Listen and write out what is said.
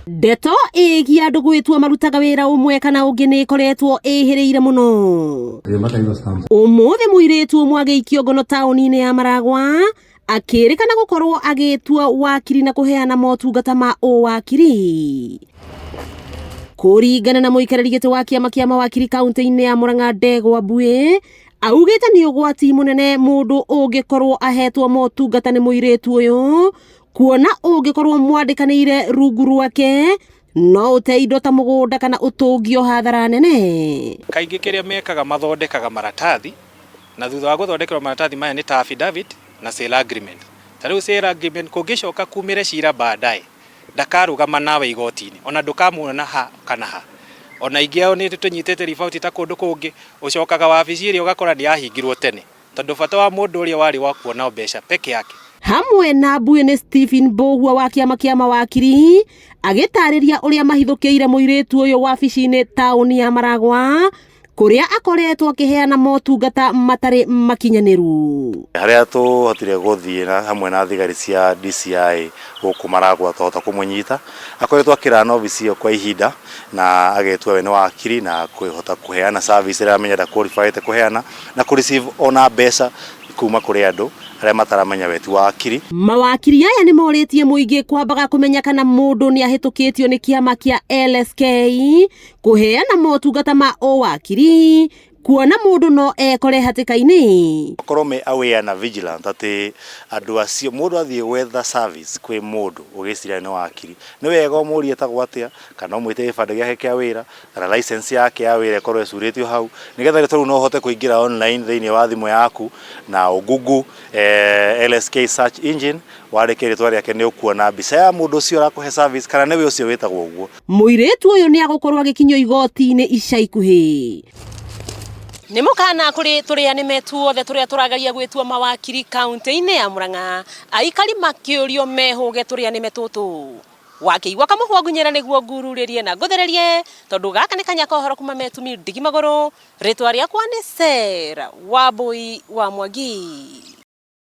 Ndeto ĩgiĩ andũ gwĩtua marutaga wĩra ũmwe kana ũngĩ nĩ ĩkoretwo ĩhĩrĩire mũno. Ũmũthĩ mũirĩtu ũmwe agĩikio ngono taũni-inĩ ya Maragwa akĩrĩkana gũkorwo agĩtua wakiri na kũheana motungata ma ũwakiri. Kũringana na mũikarĩri gĩtĩ wa kĩama kĩa mawakiri kaunti-inĩ ya Murang'a Ndegwa Mbuĩ, augĩte nĩ ũgwati mũnene mũndũ ũngĩkorwo ahetwo motungata nĩ mũirĩtu ũyũ, kuona ũngĩkorwo mwandĩkanĩire rungu rwake no ũte indo ta mũgũnda kana ũtũngio hathara nene. Kaingĩ kĩrĩa mekaga mathondekaga maratathi, na thutha wa gũthondekerwo maratathi maya nĩ ta affidavit na sale agreement. Ta rĩu sale agreement kũngĩcoka kumĩre cira baadaye, ndakarũgama nawe igoti-inĩ, ona ndũkamuona ha kana ha. Ona ingĩ ao nĩ tũnyitĩte ribauti ta kũndũ kũngĩ, ũcokaga wabici ĩrĩa ũgakora nĩyahingirwo tene, tondũ bata wa mũndũ ũrĩa warĩ wa kuona mbeca peke yake. Hamwe na Mbuĩ nĩ Stephen Mbũgua wa kĩama kĩa mawakiri agĩtarĩria ũrĩa mahithũkĩire mũirĩtu ũyũ wabici-inĩ taũni ya Maragwa, kũrĩa akoretwo akĩheana motungata matarĩ makinyanĩru. Harĩa tũhotire gũthiĩ hamwe na thigari cia DCI gũkũ Maragwa twahota kũmũnyita, akoretwo akĩrana obici ĩyo kwa ihinda na agetua we nĩ wakiri na kũhota kũheana service ĩrĩa amenyera qualified kũheana na kũreceive ona mbeca kuma kũrĩ andũ arĩa mataramenya weti wa wakiri. Mawakiri aya nĩ morĩtie mũingĩ kwambaga kũmenya kana mũndũ nĩ ahĩtũkĩtio nĩ kĩama kĩa LSK kũheana motungata ma ũwakiri, kuona mũndũ no ekore hatĩka-inĩ. Korwo me aware na vigilant atĩ andũ acio mũndũ athiĩ gwetha service kwĩ mũndũ ũgĩciria nĩ wakiri, nĩ wega ũmũrie etagwo atĩa, kana ũmwĩte gĩbandĩ gĩake kĩa wĩra kana license yake ya wĩra ĩkorwo ĩcurĩtio hau, nĩgetha rĩu no ũhote kũingĩra online thĩinĩ wa thimũ yaku na Google LSK search engine, warĩkia rĩtwa rĩake nĩ ũkuona mbica ya mũndũ ũcio arakũhe service kana nĩwe ũcio wĩtagwo ũguo. Mũirĩtu ũyũ nĩ agũkorwo agĩkinyio igoti-inĩ ica ikuhĩ. Nĩ mũkana kũrĩ tũrĩa nĩ metuothe tũrĩa tũragaria gwĩtua mawakiri kaunti-inĩ ya Murang'a, aikari makĩũrio mehũge tũrĩa nĩ metũtũ. Wakĩigua kamũhwa ngunyĩra nĩguo ngururĩrie na ngũthererie, tondũ gaka nĩ kanya kohoro kuma metumi ndigi magũrũ. Rĩtwa rĩakwa nĩ Sarah Wambui wa Mwangi.